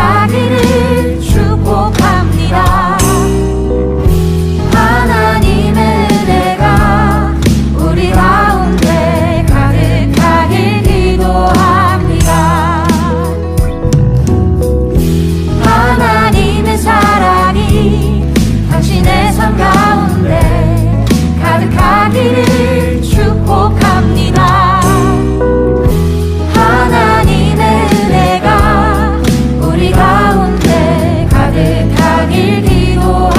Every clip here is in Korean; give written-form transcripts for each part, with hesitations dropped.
가득하기를 축복합니다. 하나님의 은혜가 우리 가운데 가득하길 기도합니다. 하나님의 사랑이 당신의 삶 가운데 가득하기를 축복합니다. 하나님의 은혜가 우리 가운데 가득하길 기도합니다.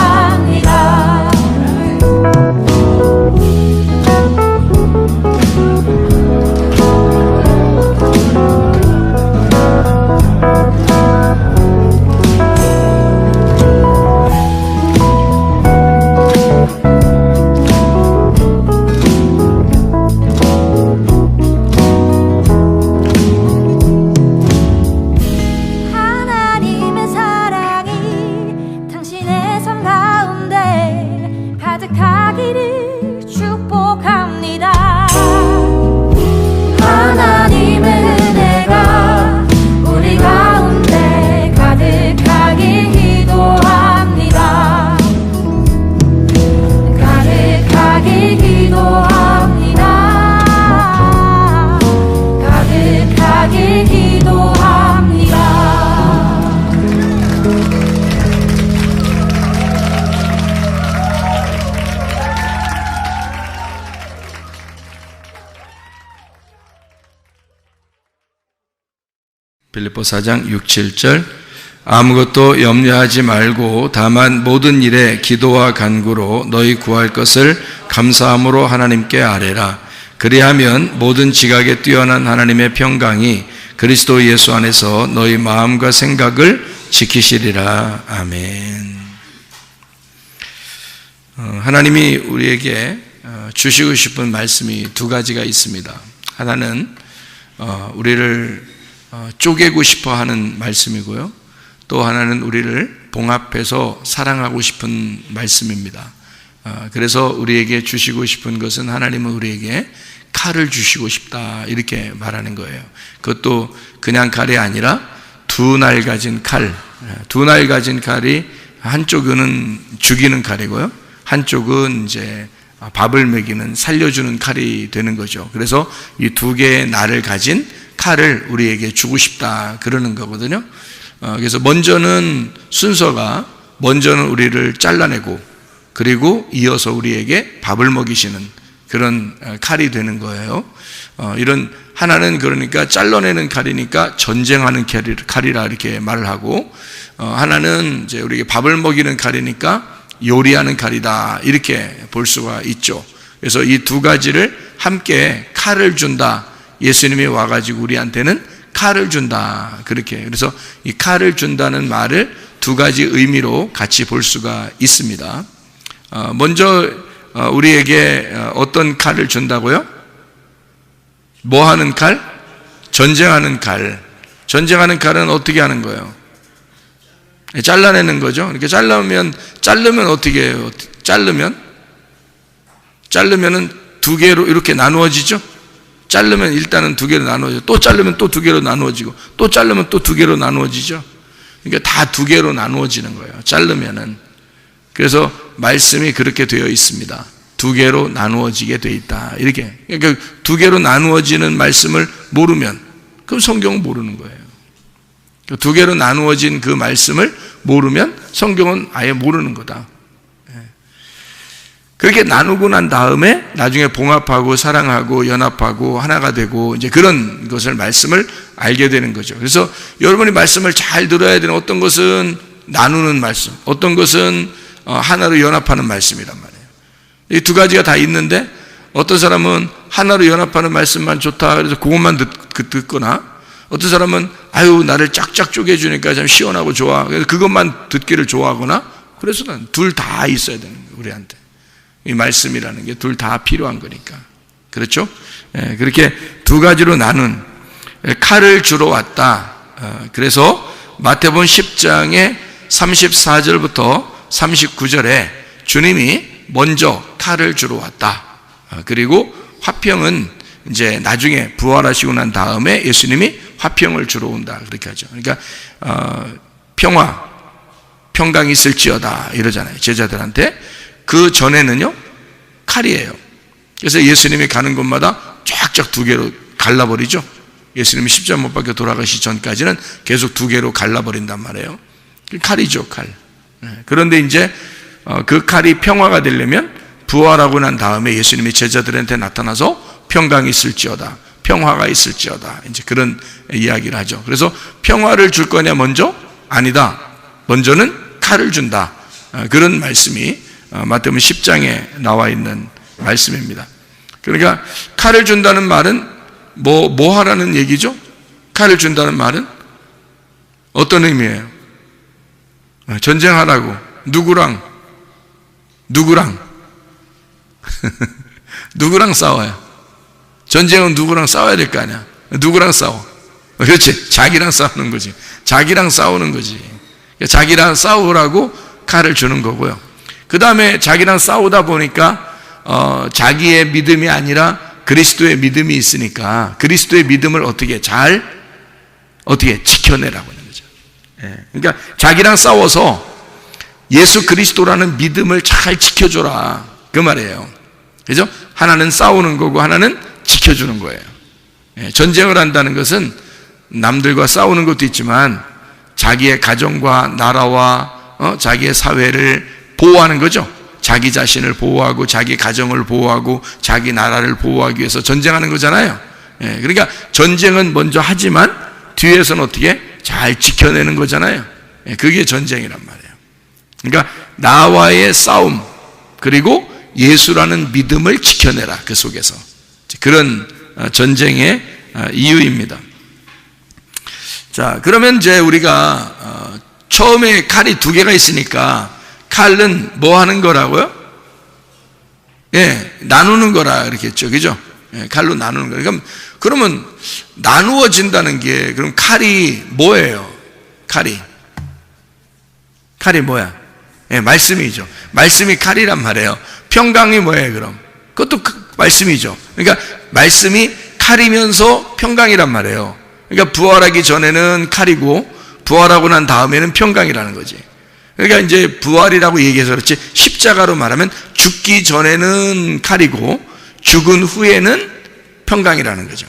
하나님의 사랑이 당신의 삶 가운데 가득하기를 축복합니다. 하나님의 은혜가 우리 가운데 가득하길 기도합니다. 가득하길 기도합니다. 가득하길 기도합니다. 빌립보 4장 6, 7절 아무것도 염려하지 말고 다만 모든 일에 기도와 간구로 너희 구할 것을 감사함으로 하나님께 아뢰라. 그리하면 모든 지각에 뛰어난 하나님의 평강이 그리스도 예수 안에서 너희 마음과 생각을 지키시리라. 아멘. 하나님이 우리에게 주시고 싶은 말씀이 두 가지가 있습니다. 하나는 우리를 쪼개고 싶어 하는 말씀이고요. 또 하나는 우리를 봉합해서 사랑하고 싶은 말씀입니다. 그래서 우리에게 주시고 싶은 것은 하나님은 우리에게 칼을 주시고 싶다 이렇게 말하는 거예요. 그것도 그냥 칼이 아니라 두 날 가진 칼, 두 날 가진 칼이 한쪽은 죽이는 칼이고요. 한쪽은 이제 밥을 먹이는 살려주는 칼이 되는 거죠. 그래서 이 두 개의 날을 가진 칼을 우리에게 주고 싶다 그러는 거거든요. 그래서 먼저는 우리를 잘라내고 그리고 이어서 우리에게 밥을 먹이시는 그런 칼이 되는 거예요. 이런 하나는 그러니까 잘라내는 칼이니까 전쟁하는 칼이라 이렇게 말을 하고, 하나는 이제 우리에게 밥을 먹이는 칼이니까 요리하는 칼이다 이렇게 볼 수가 있죠. 그래서 이 두 가지를 함께 칼을 준다. 예수님이 와가지고 우리한테는 칼을 준다 그렇게. 그래서 이 칼을 준다는 말을 두 가지 의미로 같이 볼 수가 있습니다. 먼저 우리에게 어떤 칼을 준다고요? 뭐 하는 칼? 전쟁하는 칼. 전쟁하는 칼은 어떻게 하는 거예요? 잘라내는 거죠. 이렇게 자르면 어떻게 해요? 자르면은 두 개로 이렇게 나누어지죠. 자르면 일단은 두 개로 나누어져. 또 자르면 또 두 개로 나누어지고, 또 자르면 또 두 개로 나누어지죠. 그러니까 다 두 개로 나누어지는 거예요. 자르면은. 그래서 말씀이 그렇게 되어 있습니다. 두 개로 나누어지게 되어 있다. 이렇게. 그러니까 두 개로 나누어지는 말씀을 모르면, 그럼 성경은 모르는 거예요. 두 개로 나누어진 그 말씀을 모르면 성경은 아예 모르는 거다. 그렇게 나누고 난 다음에 나중에 봉합하고 사랑하고 연합하고 하나가 되고 이제 그런 것을 말씀을 알게 되는 거죠. 그래서 여러분이 말씀을 잘 들어야 되는, 어떤 것은 나누는 말씀, 어떤 것은 하나로 연합하는 말씀이란 말이에요. 이 두 가지가 다 있는데 어떤 사람은 하나로 연합하는 말씀만 좋다 그래서 그것만 듣거나, 어떤 사람은 아유 나를 쫙쫙 쪼개주니까 참 시원하고 좋아 그래서 그것만 듣기를 좋아하거나, 그래서 둘 다 있어야 되는 거예요. 우리한테 이 말씀이라는 게 둘 다 필요한 거니까. 그렇죠? 그렇게 두 가지로 나눈 칼을 주러 왔다. 그래서 마태복음 10장의 34절부터 39절에 주님이 먼저 칼을 주러 왔다. 그리고 화평은 이제 나중에 부활하시고 난 다음에 예수님이 화평을 주러 온다. 그렇게 하죠. 그러니까 평강이 있을지어다 이러잖아요. 제자들한테. 그 전에는요 칼이에요. 그래서 예수님이 가는 곳마다 쫙쫙 두 개로 갈라버리죠. 예수님이 십자가 못 박혀 돌아가시 전까지는 계속 두 개로 갈라버린단 말이에요. 칼이죠, 칼. 그런데 이제 그 칼이 평화가 되려면 부활하고 난 다음에 예수님이 제자들한테 나타나서 평강이 있을지어다, 평화가 있을지어다, 이제 그런 이야기를 하죠. 그래서 평화를 줄 거냐 먼저? 아니다. 먼저는 칼을 준다. 그런 말씀이 마태복음 10장에 나와 있는 말씀입니다. 그러니까 칼을 준다는 말은 뭐 하라는 얘기죠? 칼을 준다는 말은 어떤 의미예요? 전쟁하라고. 누구랑 누구랑 싸워요? 전쟁은 누구랑 싸워야 될 거 아니야? 누구랑 싸워? 그렇지, 자기랑 싸우는 거지. 자기랑 싸우는 거지. 자기랑 싸우라고 칼을 주는 거고요. 그 다음에 자기랑 싸우다 보니까 자기의 믿음이 아니라 그리스도의 믿음이 있으니까 그리스도의 믿음을 어떻게 지켜내라고 하는 거죠. 그러니까 자기랑 싸워서 예수 그리스도라는 믿음을 잘 지켜줘라, 그 말이에요. 그죠? 하나는 싸우는 거고 하나는 지켜주는 거예요. 전쟁을 한다는 것은 남들과 싸우는 것도 있지만 자기의 가정과 나라와 자기의 사회를 보호하는 거죠. 자기 자신을 보호하고 자기 가정을 보호하고 자기 나라를 보호하기 위해서 전쟁하는 거잖아요. 그러니까 전쟁은 먼저 하지만 뒤에서는 어떻게 잘 지켜내는 거잖아요. 그게 전쟁이란 말이에요. 그러니까 나와의 싸움, 그리고 예수라는 믿음을 지켜내라, 그 속에서. 그런 전쟁의 이유입니다. 자, 그러면 이제 우리가 처음에 칼이 두 개가 있으니까 칼은 뭐 하는 거라고요? 나누는 거라 이렇게 했죠. 그죠? 칼로 나누는 거. 그러면 나누어진다는 게, 그럼 칼이 뭐예요? 칼이 뭐야? 말씀이죠. 말씀이 칼이란 말이에요. 평강이 뭐예요, 그럼? 그것도 말씀이죠. 그러니까 말씀이 칼이면서 평강이란 말이에요. 그러니까 부활하기 전에는 칼이고 부활하고 난 다음에는 평강이라는 거지. 그러니까 이제 부활이라고 얘기해서 그렇지, 십자가로 말하면 죽기 전에는 칼이고 죽은 후에는 평강이라는 거죠.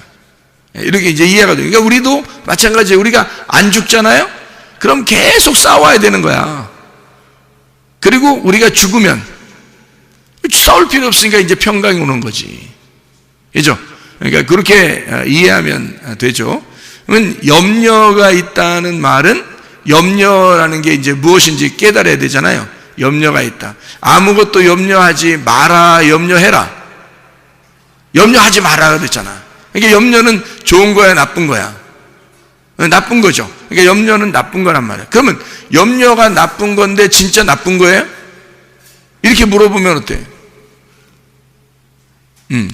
이렇게 이제 이해가 돼요. 그러니까 우리도 마찬가지예요. 우리가 안 죽잖아요? 그럼 계속 싸워야 되는 거야. 그리고 우리가 죽으면 싸울 필요 없으니까 이제 평강이 오는 거지. 그죠? 그러니까 그렇게 이해하면 되죠. 그러면 염려가 있다는 말은, 염려라는 게 이제 무엇인지 깨달아야 되잖아요. 염려가 있다. 아무것도 염려하지 마라, 염려해라. 염려하지 마라 그랬잖아. 그러니까 염려는 좋은 거야, 나쁜 거야? 나쁜 거죠. 그러니까 염려는 나쁜 거란 말이야. 그러면 염려가 나쁜 건데 진짜 나쁜 거예요? 이렇게 물어보면 어때?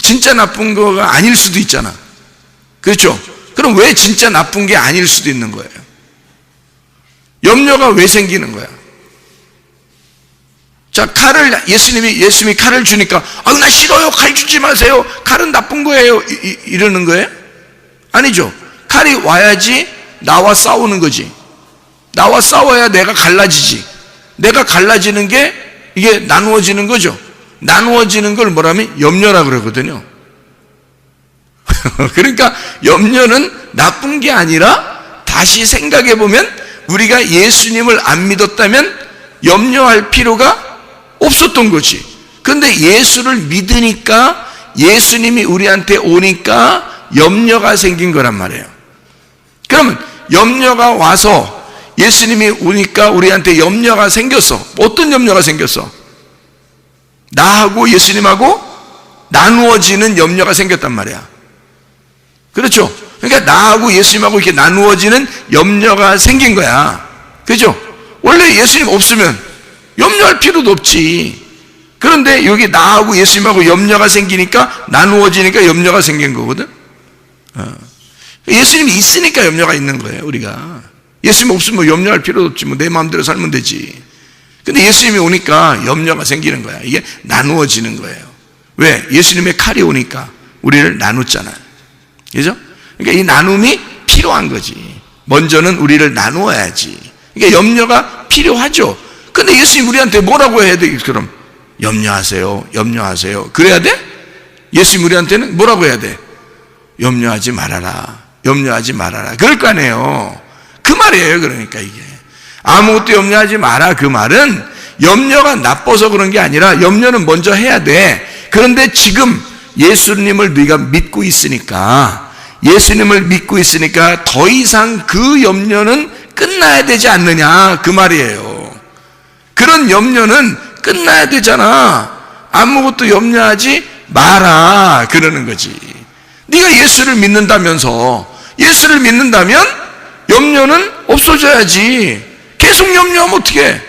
진짜 나쁜 거가 아닐 수도 있잖아. 그렇죠? 그럼 왜 진짜 나쁜 게 아닐 수도 있는 거예요? 염려가 왜 생기는 거야? 자, 예수님이 칼을 주니까, 나 싫어요. 칼 주지 마세요. 칼은 나쁜 거예요. 이러는 거예요? 아니죠. 칼이 와야지 나와 싸우는 거지. 나와 싸워야 내가 갈라지지. 내가 갈라지는 게 이게 나누어지는 거죠. 나누어지는 걸 뭐라면 염려라 그러거든요. 그러니까 염려는 나쁜 게 아니라, 다시 생각해 보면 우리가 예수님을 안 믿었다면 염려할 필요가 없었던 거지. 그런데 예수를 믿으니까, 예수님이 우리한테 오니까 염려가 생긴 거란 말이에요. 그러면 염려가 와서 예수님이 오니까 우리한테 염려가 생겼어. 어떤 염려가 생겼어? 나하고 예수님하고 나누어지는 염려가 생겼단 말이야. 그렇죠? 그러니까 나하고 예수님하고 이렇게 나누어지는 염려가 생긴 거야. 그죠? 원래 예수님 없으면 염려할 필요도 없지. 그런데 여기 나하고 예수님하고 염려가 생기니까, 나누어지니까 염려가 생긴 거거든. 예수님이 있으니까 염려가 있는 거예요, 우리가. 예수님 없으면 염려할 필요도 없지. 내 마음대로 살면 되지. 근데 예수님이 오니까 염려가 생기는 거야. 이게 나누어지는 거예요. 왜? 예수님의 칼이 오니까 우리를 나눴잖아요. 그죠? 그러니까 이 나눔이 필요한 거지. 먼저는 우리를 나누어야지. 그러니까 염려가 필요하죠. 근데 예수님 우리한테 뭐라고 해야 돼? 그럼 염려하세요. 염려하세요. 그래야 돼? 예수님 우리한테는 뭐라고 해야 돼? 염려하지 말아라. 염려하지 말아라. 그럴 거 아니에요. 그 말이에요. 그러니까 이게 아무것도 염려하지 마라. 그 말은 염려가 나빠서 그런 게 아니라 염려는 먼저 해야 돼. 그런데 지금 예수님을 네가 믿고 있으니까 더 이상 그 염려는 끝나야 되지 않느냐 그 말이에요. 그런 염려는 끝나야 되잖아. 아무것도 염려하지 마라 그러는 거지. 네가 예수를 믿는다면서 예수를 믿는다면 염려는 없어져야지. 계속 염려하면 어떡해?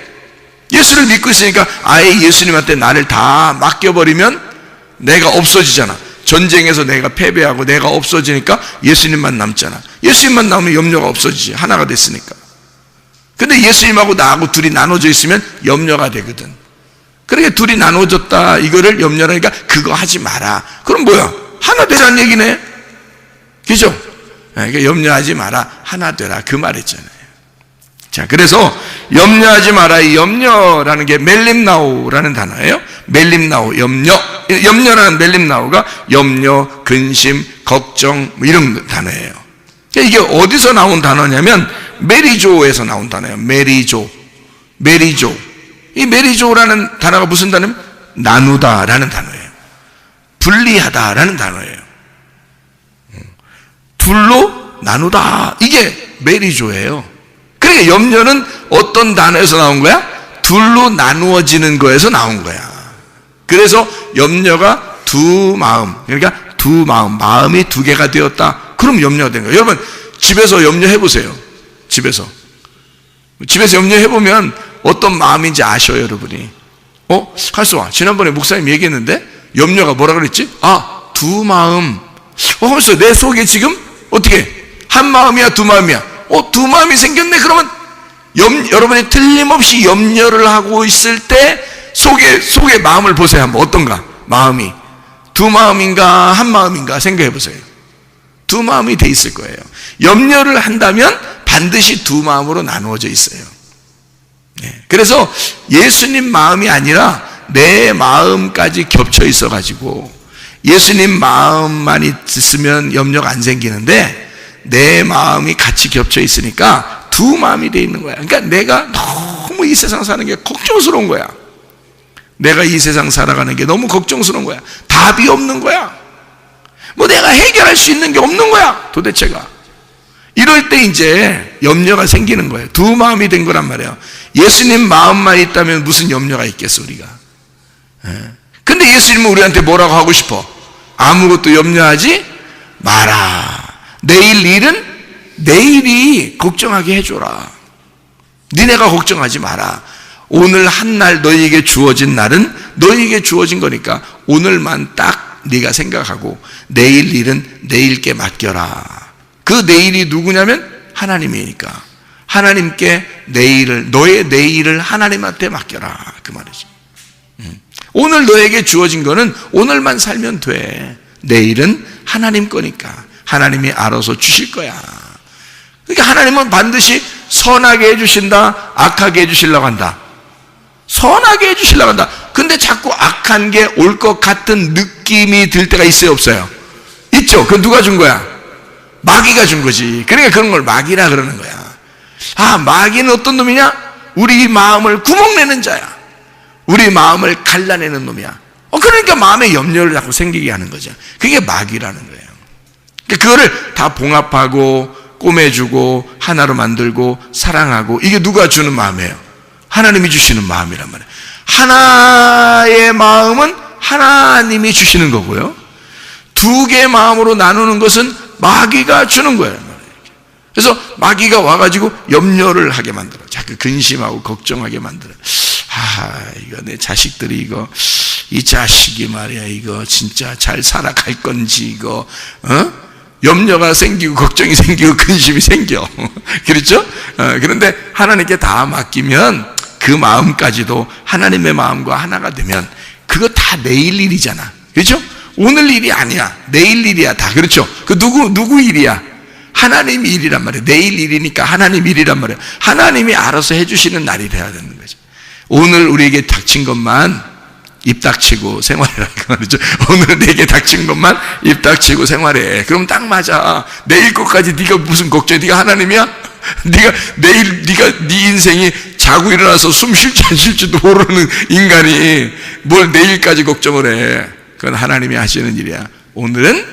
예수를 믿고 있으니까 아예 예수님한테 나를 다 맡겨버리면 내가 없어지잖아. 전쟁에서 내가 패배하고 내가 없어지니까 예수님만 남잖아. 예수님만 남으면 염려가 없어지지. 하나가 됐으니까. 근데 예수님하고 나하고 둘이 나눠져 있으면 염려가 되거든. 그러니까 둘이 나눠졌다 이거를 염려하니까 그거 하지 마라. 그럼 뭐야? 하나 되라는 얘기네. 그죠? 그러니까 염려하지 마라. 하나 되라. 그 말이잖아요. 자, 그래서 염려하지 마라. 이 염려라는 게 멜림나우라는 단어예요. 멜림나우, 염려라는 멜림나우가 염려, 근심, 걱정 뭐 이런 단어예요. 이게 어디서 나온 단어냐면 메리조에서 나온 단어예요. 메리조. 이 메리조라는 단어가 무슨 단어냐면 나누다라는 단어예요. 분리하다라는 단어예요. 둘로 나누다. 이게 메리조예요. 그러니까 염려는 어떤 단어에서 나온 거야? 둘로 나누어지는 거에서 나온 거야. 그래서 염려가 두 마음, 그러니까 두 마음이 두 개가 되었다. 그럼 염려가 된 거예요. 여러분 집에서 염려해 보세요. 집에서 염려해 보면 어떤 마음인지 아셔요, 여러분이. 갈수아, 지난번에 목사님 얘기했는데 염려가 뭐라 그랬지? 두 마음. 그래서 내 속에 지금 어떻게 한 마음이야, 두 마음이야? 두 마음이 생겼네. 그러면 여러분이 틀림없이 염려를 하고 있을 때 속에 마음을 보세요. 한번 어떤가? 마음이 두 마음인가 한 마음인가 생각해 보세요. 두 마음이 돼 있을 거예요. 염려를 한다면 반드시 두 마음으로 나누어져 있어요. 그래서 예수님 마음이 아니라 내 마음까지 겹쳐 있어 가지고 예수님 마음만 있으면 염려가 안 생기는데 내 마음이 같이 겹쳐 있으니까 두 마음이 돼 있는 거야. 그러니까 내가 너무 이 세상 사는 게 걱정스러운 거야. 내가 이 세상 살아가는 게 너무 걱정스러운 거야. 답이 없는 거야. 뭐 내가 해결할 수 있는 게 없는 거야, 도대체가. 이럴 때 이제 염려가 생기는 거예요. 두 마음이 된 거란 말이에요. 예수님 마음만 있다면 무슨 염려가 있겠어, 우리가. 근데 예수님은 우리한테 뭐라고 하고 싶어? 아무것도 염려하지 마라. 내일 일은 내일이 걱정하게 해줘라. 니네가 걱정하지 마라. 오늘 한 날 너희에게 주어진 날은 너희에게 주어진 거니까 오늘만 딱 네가 생각하고 내일 일은 내일께 맡겨라. 그 내일이 누구냐면 하나님이니까 하나님께 너의 내일을 하나님한테 맡겨라. 그 말이지. 오늘 너에게 주어진 거는 오늘만 살면 돼. 내일은 하나님 거니까 하나님이 알아서 주실 거야. 그러니까 하나님은 반드시 선하게 해주신다, 악하게 해주시려고 한다. 선하게 해주시려고 한다. 근데 자꾸 악한 게 올 것 같은 느낌이 들 때가 있어요, 없어요? 있죠. 그건 누가 준 거야? 마귀가 준 거지. 그러니까 그런 걸 마귀라 그러는 거야. 마귀는 어떤 놈이냐? 우리 마음을 구멍내는 자야. 우리 마음을 갈라내는 놈이야. 그러니까 마음에 염려를 자꾸 생기게 하는 거죠. 그게 마귀라는 거예요. 그거를 다 봉합하고 꼬매주고 하나로 만들고 사랑하고, 이게 누가 주는 마음이에요? 하나님이 주시는 마음이란 말이에요. 하나의 마음은 하나님이 주시는 거고요, 두 개의 마음으로 나누는 것은 마귀가 주는 거예요. 그래서 마귀가 와가지고 염려를 하게 만들어. 자꾸 근심하고 걱정하게 만들어. 이거 내 자식들이 이 자식이 말이야, 이거 진짜 잘 살아갈 건지, 이거 염려가 생기고 걱정이 생기고 근심이 생겨. 그렇죠? 그런데 하나님께 다 맡기면 그 마음까지도 하나님의 마음과 하나가 되면 그거 다 내일 일이잖아. 그렇죠? 오늘 일이 아니야. 내일 일이야 다. 그렇죠? 그 누구 일이야? 하나님 일이란 말이에요. 내일 일이니까 하나님 일이란 말이에요. 하나님이 알아서 해주시는 날이 돼야 되는 거죠. 오늘 우리에게 닥친 것만 입 닥치고 생활해라니까 말이죠. 오늘은 내게 닥친 것만 입 닥치고 생활해. 그럼 딱 맞아. 내일 것까지 네가 무슨 걱정해? 네가 하나님이야? 네가 내일 네 인생이 자고 일어나서 숨 쉴지 안 쉴지도 모르는 인간이 뭘 내일까지 걱정을 해? 그건 하나님이 하시는 일이야. 오늘은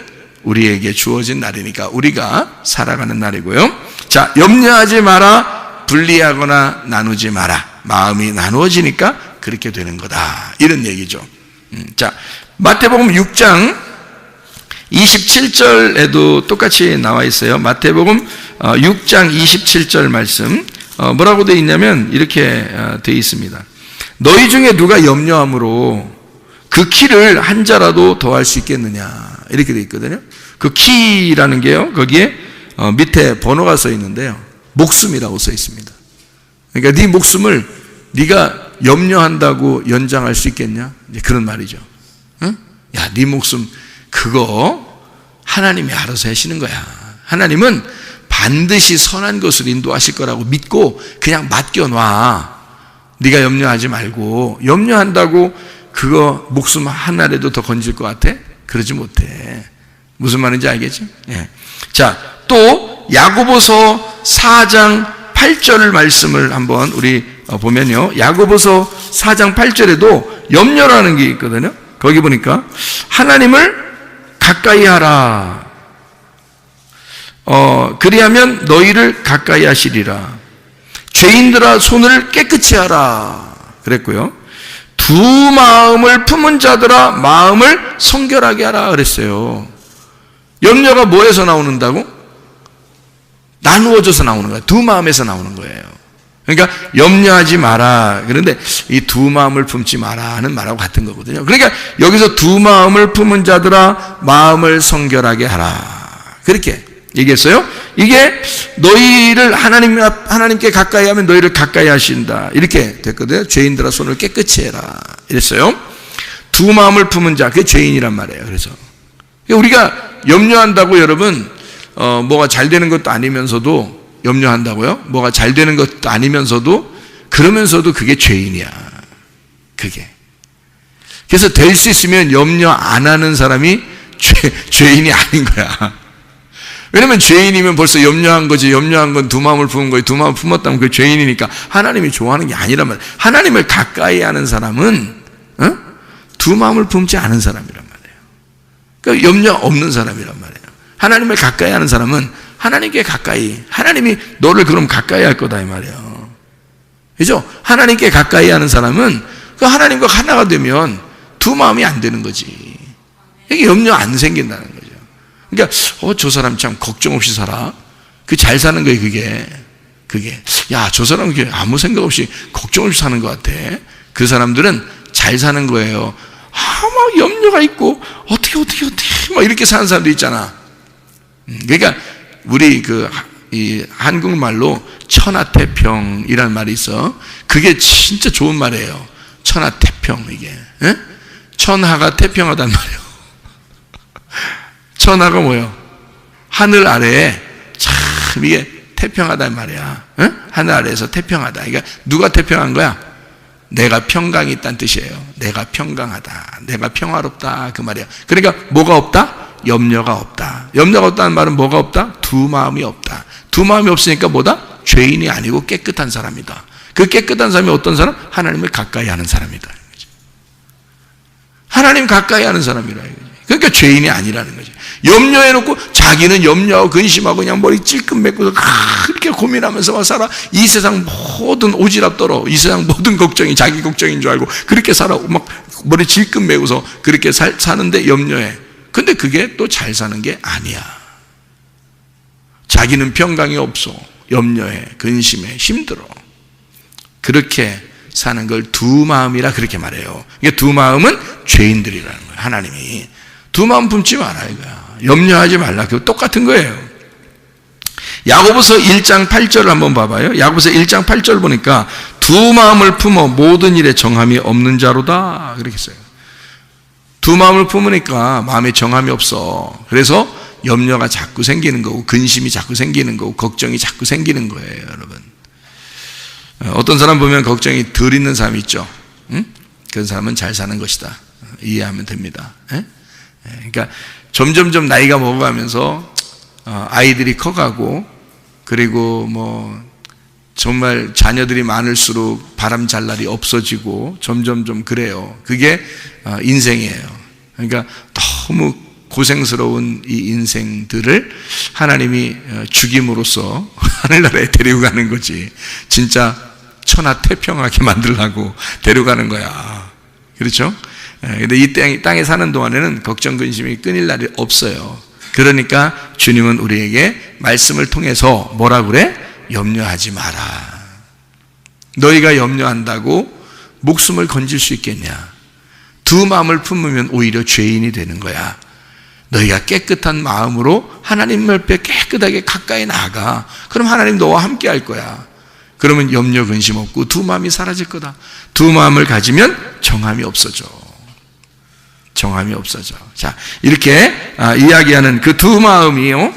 우리에게 주어진 날이니까 우리가 살아가는 날이고요. 자, 염려하지 마라. 분리하거나 나누지 마라. 마음이 나누어지니까 그렇게 되는 거다. 이런 얘기죠. 자, 마태복음 6장 27절에도 똑같이 나와 있어요. 마태복음 6장 27절 말씀. 뭐라고 되어 있냐면 이렇게 되어 있습니다. 너희 중에 누가 염려함으로 그 키를 한 자라도 더할 수 있겠느냐. 이렇게 되어 있거든요. 그 키라는 게요. 거기에 밑에 번호가 써 있는데요. 목숨이라고 써 있습니다. 그러니까 네 목숨을 네가 염려한다고 연장할 수 있겠냐? 이제 그런 말이죠. 응? 야, 네 목숨 그거 하나님이 알아서 하시는 거야. 하나님은 반드시 선한 것을 인도하실 거라고 믿고 그냥 맡겨놔. 네가 염려하지 말고. 염려한다고 그거 목숨 하나라도 더 건질 것 같아? 그러지 못해. 무슨 말인지 알겠죠? 예. 자, 또 야고보서 4장 8절 말씀을 한번 우리 보면요. 야고보서 4장 8절에도 염려라는 게 있거든요. 거기 보니까 하나님을 가까이 하라. 그리하면 너희를 가까이 하시리라. 죄인들아 손을 깨끗이 하라. 그랬고요. 두 마음을 품은 자들아 마음을 성결하게 하라 그랬어요. 염려가 뭐에서 나오는다고? 나누어져서 나오는 거예요. 두 마음에서 나오는 거예요. 그러니까 염려하지 마라. 그런데 이 두 마음을 품지 마라 하는 말하고 같은 거거든요. 그러니까 여기서 두 마음을 품은 자들아 마음을 성결하게 하라. 그렇게 얘기했어요. 이게 너희를 하나님께 가까이 하면 너희를 가까이 하신다. 이렇게 됐거든요. 죄인들아 손을 깨끗이 해라. 이랬어요. 두 마음을 품은 자, 그게 죄인이란 말이에요. 그래서 우리가 염려한다고 여러분 뭐가 잘 되는 것도 아니면서도 염려한다고요? 뭐가 잘 되는 것도 아니면서도 그러면서도 그게 죄인이야. 그게. 그래서 될 수 있으면 염려 안 하는 사람이 죄인이 아닌 거야. 왜냐면 죄인이면 벌써 염려한 거지. 염려한 건 두 마음을 품은 거지. 두 마음을 품었다면 그게 죄인이니까 하나님이 좋아하는 게 아니란 말이야. 하나님을 가까이 하는 사람은 두 마음을 품지 않은 사람이란 말이에요. 그러니까 염려 없는 사람이란 말이에요. 하나님을 가까이 하는 사람은 하나님께 가까이, 하나님이 너를 그럼 가까이 할 거다 이 말이에요. 그죠? 하나님께 가까이 하는 사람은 그 하나님과 하나가 되면 두 마음이 안 되는 거지. 이게 염려 안 생긴다는 거죠. 그러니까 저 사람 참 걱정 없이 살아. 그 잘 사는 거예요. 그게 야, 저 사람 은 아무 생각 없이 걱정 없이 사는 것 같아. 그 사람들은 잘 사는 거예요. 막 염려가 있고 어떻게 막 이렇게 사는 사람도 있잖아. 그러니까 우리 이 한국말로 천하태평이라는 말이 있어. 그게 진짜 좋은 말이에요. 천하태평. 이게 천하가 태평하단 말이에요. 천하가 뭐예요? 하늘 아래에 참 이게 태평하단 말이야. 하늘 아래에서 태평하다. 그러니까 누가 태평한 거야? 내가 평강이 있다는 뜻이에요. 내가 평강하다. 내가 평화롭다. 그 말이야. 그러니까 뭐가 없다? 염려가 없다. 염려가 없다는 말은 뭐가 없다? 두 마음이 없다. 두 마음이 없으니까 뭐다? 죄인이 아니고 깨끗한 사람이다. 그 깨끗한 사람이 어떤 사람? 하나님을 가까이 하는 사람이다. 하나님 가까이 하는 사람이라 이거지. 그러니까 죄인이 아니라는 거지. 염려해놓고 자기는 염려하고 근심하고 그냥 머리 찔끔 메고서 그렇게 고민하면서 살아. 이 세상 모든 오지랖 떨어. 이 세상 모든 걱정이 자기 걱정인 줄 알고 그렇게 살아. 막 머리 질끈 메고서 그렇게 사는데 염려해. 근데 그게 또 잘 사는 게 아니야. 자기는 평강이 없어. 염려해. 근심해. 힘들어. 그렇게 사는 걸 두 마음이라 그렇게 말해요. 이게 두 마음은 죄인들이라는 거예요. 하나님이. 두 마음 품지 마라 이거야. 염려하지 말라. 그거 똑같은 거예요. 야고보서 1장 8절을 한번 봐봐요. 야고보서 1장 8절 보니까 두 마음을 품어 모든 일에 정함이 없는 자로다. 그렇게 써요. 두 마음을 품으니까 마음에 정함이 없어. 그래서 염려가 자꾸 생기는 거고, 근심이 자꾸 생기는 거고, 걱정이 자꾸 생기는 거예요, 여러분. 어떤 사람 보면 걱정이 덜 있는 사람이 있죠. 응? 그런 사람은 잘 사는 것이다. 이해하면 됩니다. 그러니까 점점점 나이가 먹어가면서 아이들이 커가고, 그리고 뭐 정말 자녀들이 많을수록 바람 잘 날이 없어지고 점점점 그래요. 그게 인생이에요. 그러니까 너무 고생스러운 이 인생들을 하나님이 죽임으로써 하늘나라에 데리고 가는 거지. 진짜 천하태평하게 만들려고 데려가는 거야. 그렇죠? 근데 이 땅에 사는 동안에는 걱정 근심이 끊일 날이 없어요. 그러니까 주님은 우리에게 말씀을 통해서 뭐라 그래? 염려하지 마라. 너희가 염려한다고 목숨을 건질 수 있겠냐? 두 마음을 품으면 오히려 죄인이 되는 거야. 너희가 깨끗한 마음으로 하나님 옆에 깨끗하게 가까이 나아가. 그럼 하나님 너와 함께 할 거야. 그러면 염려 근심 없고 두 마음이 사라질 거다. 두 마음을 가지면 정함이 없어져. 정함이 없어져. 자, 이렇게 이야기하는 그 두 마음이요,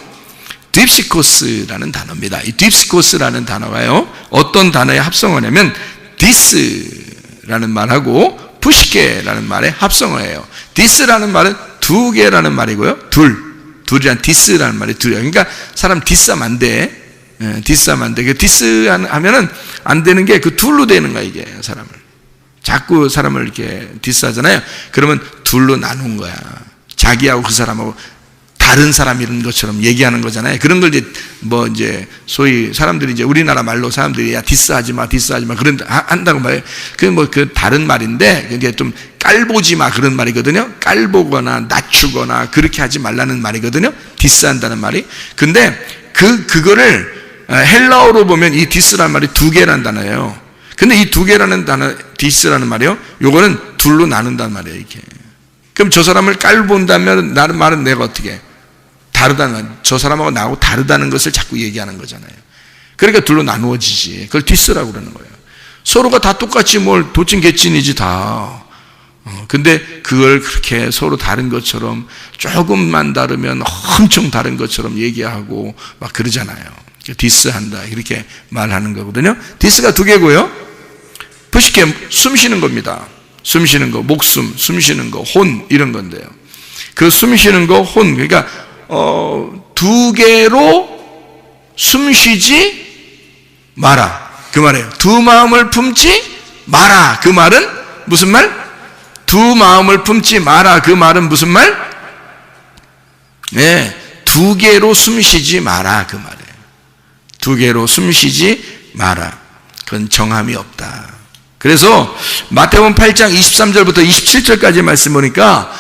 딥시코스라는 단어입니다. 이 딥시코스라는 단어가요, 어떤 단어의 합성어냐면 디스라는 말하고 푸시케라는 말의 합성어예요. 디스라는 말은 두 개라는 말이고요, 둘이란 디스라는 말이 둘이에요. 그러니까 사람 디스하면 안 돼. 디스하면 안 돼. 그 디스하면은 안 되는 게 그 둘로 되는 거야, 이게 사람을. 자꾸 사람을 이렇게 디스하잖아요. 그러면 둘로 나눈 거야. 자기하고 그 사람하고 다른 사람이라는 것처럼 얘기하는 거잖아요. 그런 걸 이제 소위 사람들이 이제 우리나라 말로 사람들이 야 디스하지 마 그런 한다고 말해요. 그 다른 말인데 그게 좀 깔보지 마 그런 말이거든요. 깔보거나 낮추거나 그렇게 하지 말라는 말이거든요. 디스한다는 말이. 근데 그거를 헬라어로 보면 이 디스라는 말이 두 개라는 단어예요. 근데 이 두 개라는 단어, 디스라는 말이요, 요거는 둘로 나눈단 말이에요, 이렇게. 그럼 저 사람을 깔본다면 나는 말은 내가 어떻게 다르다는, 저 사람하고 나하고 다르다는 것을 자꾸 얘기하는 거잖아요. 그러니까 둘로 나누어지지. 그걸 디스라고 그러는 거예요. 서로가 다 똑같이 뭘 도찐개찐이지 다. 근데 그걸 그렇게 서로 다른 것처럼, 조금만 다르면 엄청 다른 것처럼 얘기하고 막 그러잖아요. 디스한다 이렇게 말하는 거거든요. 디스가 두 개고요, 푸시케 숨 쉬는 겁니다. 숨 쉬는 거, 목숨, 숨 쉬는 거, 혼 이런 건데요. 그 숨 쉬는 거, 혼, 그러니까 두 개로 숨 쉬지 마라 그 말이에요. 두 마음을 품지 마라 그 말은 무슨 말? 두 마음을 품지 마라 그 말은 무슨 말? 네, 두 개로 숨 쉬지 마라 그 말이에요. 두 개로 숨 쉬지 마라. 그건 정함이 없다. 그래서 마태복음 8장 23절부터 27절까지 말씀 보니까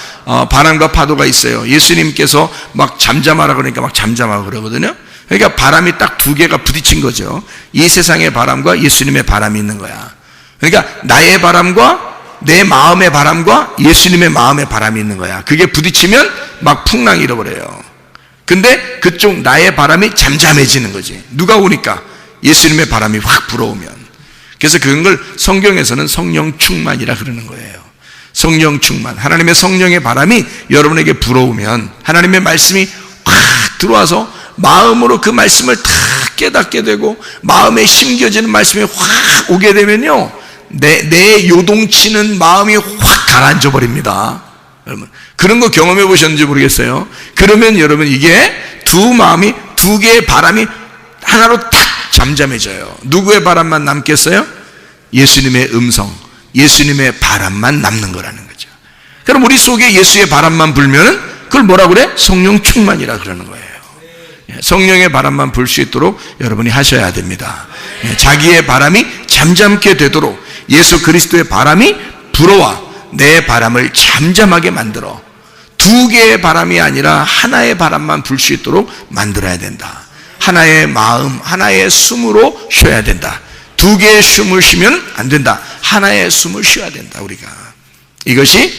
바람과 파도가 있어요. 예수님께서 막 잠잠하라 그러니까 막 잠잠하고 그러거든요. 그러니까 바람이 딱 두 개가 부딪힌 거죠. 이 세상의 바람과 예수님의 바람이 있는 거야. 그러니까 나의 바람과 내 마음의 바람과 예수님의 마음의 바람이 있는 거야. 그게 부딪히면 막 풍랑이 일어버려요. 근데 그쪽 나의 바람이 잠잠해지는 거지. 누가 오니까? 예수님의 바람이 확 불어오면. 그래서 그런 걸 성경에서는 성령 충만이라 그러는 거예요. 성령 충만. 하나님의 성령의 바람이 여러분에게 불어오면 하나님의 말씀이 확 들어와서 마음으로 그 말씀을 다 깨닫게 되고 마음에 심겨지는 말씀이 확 오게 되면요, 내 요동치는 마음이 확 가라앉아 버립니다. 여러분, 그런 거 경험해 보셨는지 모르겠어요. 그러면 여러분, 이게 두 마음이, 두 개의 바람이 하나로 탁 잠잠해져요. 누구의 바람만 남겠어요? 예수님의 음성, 예수님의 바람만 남는 거라는 거죠. 그럼 우리 속에 예수의 바람만 불면은 그걸 뭐라 그래? 성령 충만이라 그러는 거예요. 성령의 바람만 불 수 있도록 여러분이 하셔야 됩니다. 자기의 바람이 잠잠게 되도록 예수 그리스도의 바람이 불어와 내 바람을 잠잠하게 만들어 두 개의 바람이 아니라 하나의 바람만 불 수 있도록 만들어야 된다. 하나의 마음, 하나의 숨으로 쉬어야 된다. 두 개의 숨을 쉬면 안 된다. 하나의 숨을 쉬어야 된다. 우리가 이것이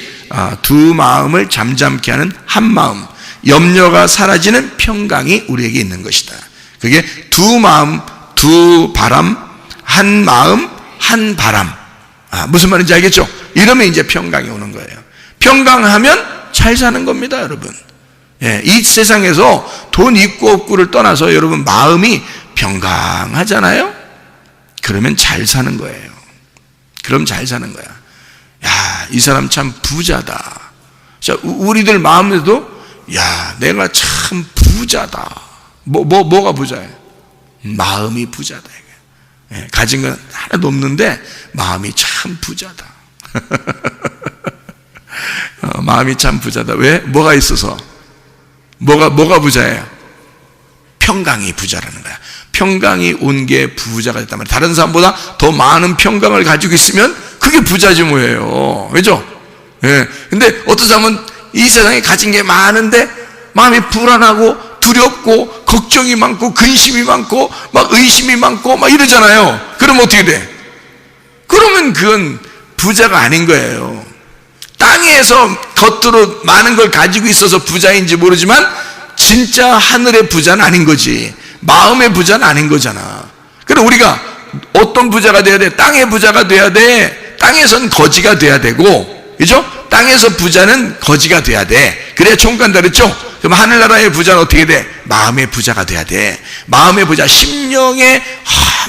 두 마음을 잠잠케 하는 한 마음, 염려가 사라지는 평강이 우리에게 있는 것이다. 그게 두 마음, 두 바람, 한 마음, 한 바람. 무슨 말인지 알겠죠? 이러면 이제 평강이 오는 거예요. 평강하면 잘 사는 겁니다, 여러분. 이 세상에서 돈 있고 없고를 떠나서 여러분 마음이 평강하잖아요. 그러면 잘 사는 거예요. 그럼 잘 사는 거야. 야, 이 사람 참 부자다. 자, 우리들 마음에도 야, 내가 참 부자다. 뭐가 부자예요? 마음이 부자다. 가진 건 하나도 없는데 마음이 참 부자다. 마음이 참 부자다. 왜? 뭐가 있어서? 뭐가 부자예요? 평강이 부자라는 거야. 평강이 온 게 부자가 됐단 말이야. 다른 사람보다 더 많은 평강을 가지고 있으면 그게 부자지 뭐예요. 그죠? 예. 근데 어떤 사람은 이 세상에 가진 게 많은데 마음이 불안하고 두렵고 걱정이 많고 근심이 많고 막 의심이 많고 막 이러잖아요. 그럼 어떻게 돼? 그러면 그건 부자가 아닌 거예요. 땅에서 겉으로 많은 걸 가지고 있어서 부자인지 모르지만 진짜 하늘의 부자는 아닌 거지. 마음의 부자는 아닌 거잖아. 그럼 우리가 어떤 부자가 돼야 돼? 땅의 부자가 돼야 돼. 땅에선 거지가 돼야 되고, 그죠? 땅에서 부자는 거지가 돼야 돼. 그래야 천국 간다 그랬죠? 그럼 하늘나라의 부자는 어떻게 돼? 마음의 부자가 돼야 돼. 마음의 부자, 심령에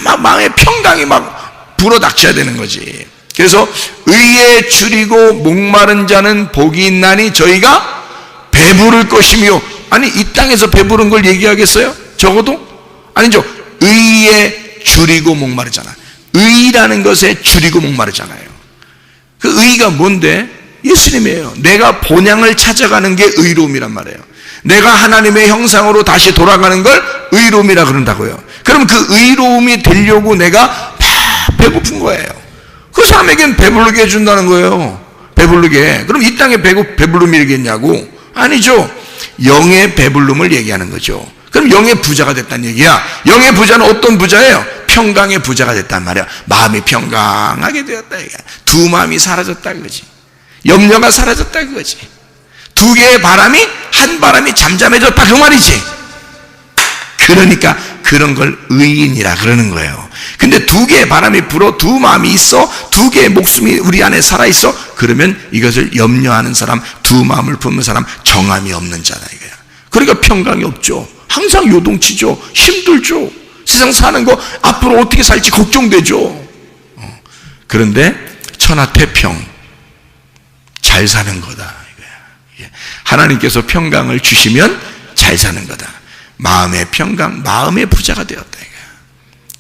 막 마음의 평강이 막 불어닥쳐야 되는 거지. 그래서 의에 줄이고 목마른 자는 복이 있나니 저희가 배부를 것이며, 아니 이 땅에서 배부른 걸 얘기하겠어요? 적어도? 아니죠. 의에 줄이고 목마르잖아. 의라는 것에 줄이고 목마르잖아요. 그 의가 뭔데? 예수님이에요. 내가 본향을 찾아가는 게 의로움이란 말이에요. 내가 하나님의 형상으로 다시 돌아가는 걸 의로움이라 그런다고요. 그럼 그 의로움이 되려고 내가 배고픈 거예요. 그 사람에겐 배부르게 해준다는 거예요. 배부르게. 그럼 이 땅에 배부름이겠냐고? 아니죠. 영의 배부름을 얘기하는 거죠. 그럼 영의 부자가 됐다는 얘기야. 영의 부자는 어떤 부자예요? 평강의 부자가 됐단 말이야. 마음이 평강하게 되었다 이거야. 두 마음이 사라졌다 그거지. 염려가 사라졌다 그거지. 두 개의 바람이 한 바람이 잠잠해졌다 그 말이지. 그러니까 그런 걸 의인이라 그러는 거예요. 근데 두 개의 바람이 불어 두 마음이 있어, 두 개의 목숨이 우리 안에 살아있어. 그러면 이것을 염려하는 사람, 두 마음을 품는 사람, 정함이 없는 자다 이거야. 그러니까 평강이 없죠. 항상 요동치죠. 힘들죠. 세상 사는 거 앞으로 어떻게 살지 걱정되죠. 그런데 천하태평, 잘 사는 거다 이거야. 하나님께서 평강을 주시면 잘 사는 거다. 마음의 평강, 마음의 부자가 되었다 이거야.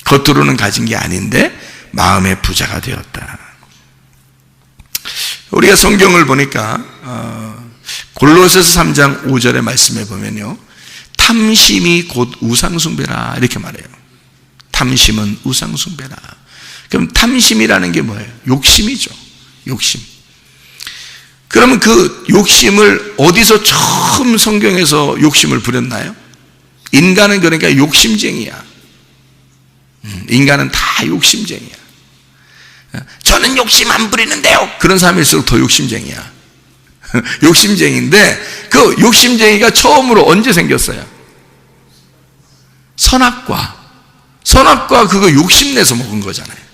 겉으로는 가진 게 아닌데 마음의 부자가 되었다. 우리가 성경을 보니까 골로새서 3장 5절의 말씀에 보면요, 탐심이 곧 우상숭배라 이렇게 말해요. 탐심은 우상숭배라. 그럼 탐심이라는 게 뭐예요? 욕심이죠. 욕심. 그러면 그 욕심을 어디서 처음 성경에서 욕심을 부렸나요? 인간은 그러니까 욕심쟁이야. 인간은 다 욕심쟁이야. 저는 욕심 안 부리는데요. 그런 사람일수록 더 욕심쟁이야. 욕심쟁이인데 그 욕심쟁이가 처음으로 언제 생겼어요? 선악과 그거 욕심내서 먹은 거잖아요.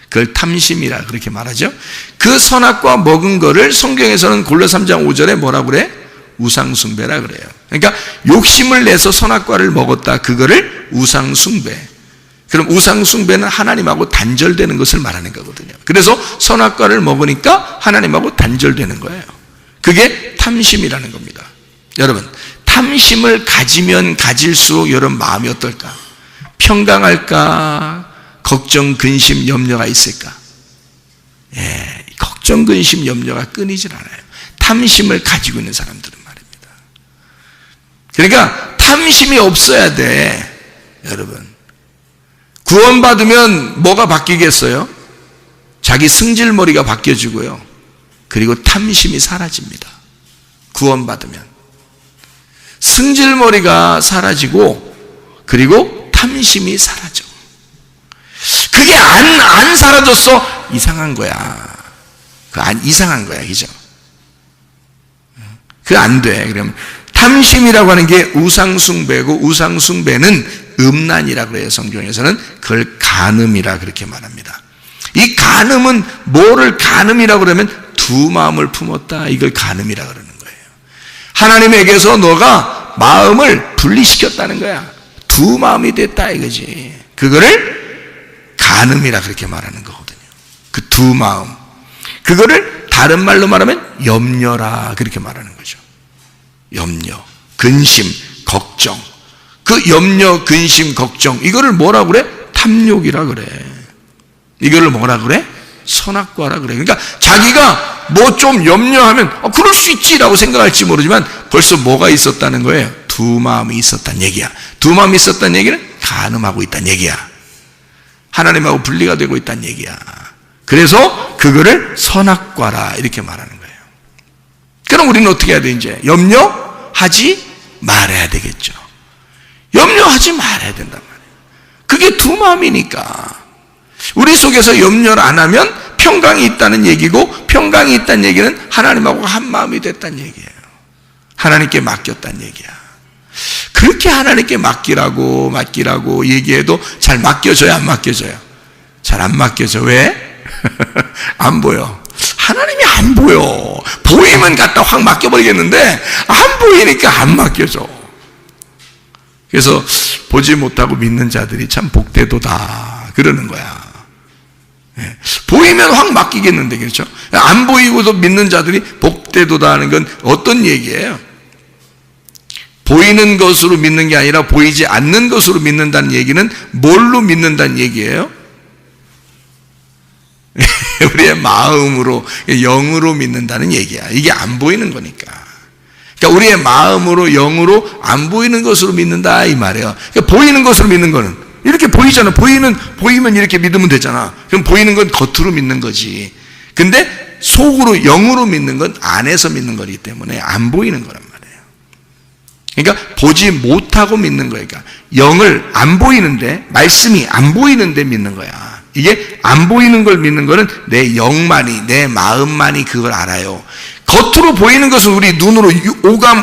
그걸 탐심이라 그렇게 말하죠. 그 선악과 먹은 거를 성경에서는 골로새 3장 5절에 뭐라고 그래? 우상숭배라 그래요. 그러니까 욕심을 내서 선악과를 먹었다. 그거를 우상숭배. 그럼 우상숭배는 하나님하고 단절되는 것을 말하는 거거든요. 그래서 선악과를 먹으니까 하나님하고 단절되는 거예요. 그게 탐심이라는 겁니다. 여러분, 탐심을 가지면 가질수록 여러분 마음이 어떨까? 평강할까? 걱정, 근심, 염려가 있을까? 걱정, 근심, 염려가 끊이질 않아요. 탐심을 가지고 있는 사람들은 말입니다. 그러니까 탐심이 없어야 돼. 여러분, 구원받으면 뭐가 바뀌겠어요? 자기 승질머리가 바뀌어지고요, 그리고 탐심이 사라집니다. 구원받으면 승질머리가 사라지고 그리고 탐심이 사라져. 그게 안 사라졌어? 이상한 거야. 이상한 거야, 그죠? 그게 안 돼. 그러면 탐심이라고 하는 게 우상숭배고, 우상숭배는 음란이라고 해요. 성경에서는 그걸 간음이라 그렇게 말합니다. 이 간음은 뭐를 간음이라고 그러면 두 마음을 품었다, 이걸 간음이라 그러는 거예요. 하나님에게서 너가 마음을 분리시켰다는 거야. 두 마음이 됐다 이거지. 그거를 간음이라 그렇게 말하는 거거든요. 그 두 마음. 그거를 다른 말로 말하면 염려라 그렇게 말하는 거죠. 염려, 근심, 걱정. 그 염려, 근심, 걱정 이거를 뭐라 그래? 탐욕이라 그래. 이거를 뭐라 그래? 선악과라 그래. 그러니까 자기가 뭐 좀 염려하면 그럴 수 있지라고 생각할지 모르지만 벌써 뭐가 있었다는 거예요? 두 마음이 있었다는 얘기야. 두 마음이 있었다는 얘기는 간음하고 있다는 얘기야. 하나님하고 분리가 되고 있다는 얘기야. 그래서 그거를 선악과라 이렇게 말하는 거예요. 그럼 우리는 어떻게 해야 돼? 이제 염려하지 말아야 되겠죠. 염려하지 말아야 된단 말이에요. 그게 두 마음이니까. 우리 속에서 염려를 안 하면 평강이 있다는 얘기고, 평강이 있다는 얘기는 하나님하고 한 마음이 됐다는 얘기예요. 하나님께 맡겼다는 얘기야. 그렇게 하나님께 맡기라고 얘기해도 잘 맡겨져요, 안 맡겨져요? 잘 안 맡겨져. 왜? 안 보여. 하나님이 안 보여. 보이면 갖다 확 맡겨버리겠는데 안 보이니까 안 맡겨져. 그래서 보지 못하고 믿는 자들이 참 복되도다 그러는 거야. 보이면 확 맡기겠는데, 그렇죠? 안 보이고도 믿는 자들이 복되도다 하는 건 어떤 얘기예요? 보이는 것으로 믿는 게 아니라 보이지 않는 것으로 믿는다는 얘기는 뭘로 믿는다는 얘기예요? 우리의 마음으로, 영으로 믿는다는 얘기야. 이게 안 보이는 거니까. 그러니까 우리의 마음으로, 영으로 안 보이는 것으로 믿는다 이 말이에요. 그러니까 보이는 것으로 믿는 거는 이렇게 보이잖아. 보이면 이렇게 믿으면 되잖아. 그럼 보이는 건 겉으로 믿는 거지. 근데 속으로, 영으로 믿는 건 안에서 믿는 거기 때문에 안 보이는 거란 말이에요. 그러니까 보지 못하고 믿는 거예요. 그러니까 영을 안 보이는데, 말씀이 안 보이는데 믿는 거야. 이게 안 보이는 걸 믿는 거는 내 영만이, 내 마음만이 그걸 알아요. 겉으로 보이는 것은 우리 눈으로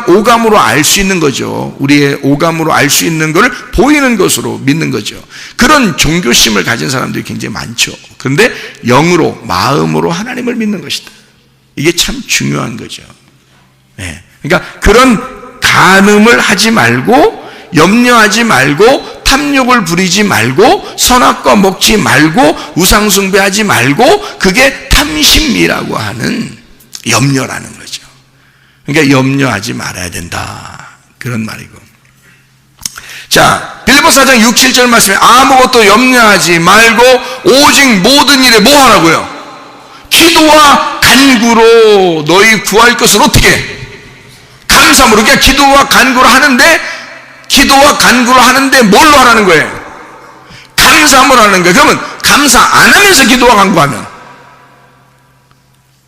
오감으로 알 수 있는 거죠. 우리의 오감으로 알 수 있는 것을 보이는 것으로 믿는 거죠. 그런 종교심을 가진 사람들이 굉장히 많죠. 그런데 영으로, 마음으로 하나님을 믿는 것이다. 이게 참 중요한 거죠. 네. 그러니까 그런 간음을 하지 말고, 염려하지 말고, 탐욕을 부리지 말고, 선악과 먹지 말고, 우상숭배하지 말고, 그게 탐심이라고 하는 염려라는 거죠. 그러니까 염려하지 말아야 된다 그런 말이고. 자, 빌립보서 4장 6, 7절 말씀에 아무것도 염려하지 말고 오직 모든 일에 뭐 하라고요? 기도와 간구로 너희 구할 것을 어떻게? 감사함으로. 그러니까 기도와 간구를 하는데 뭘로 하라는 거예요? 감사함으로 하는 거예요. 그러면 감사 안 하면서 기도와 간구하면,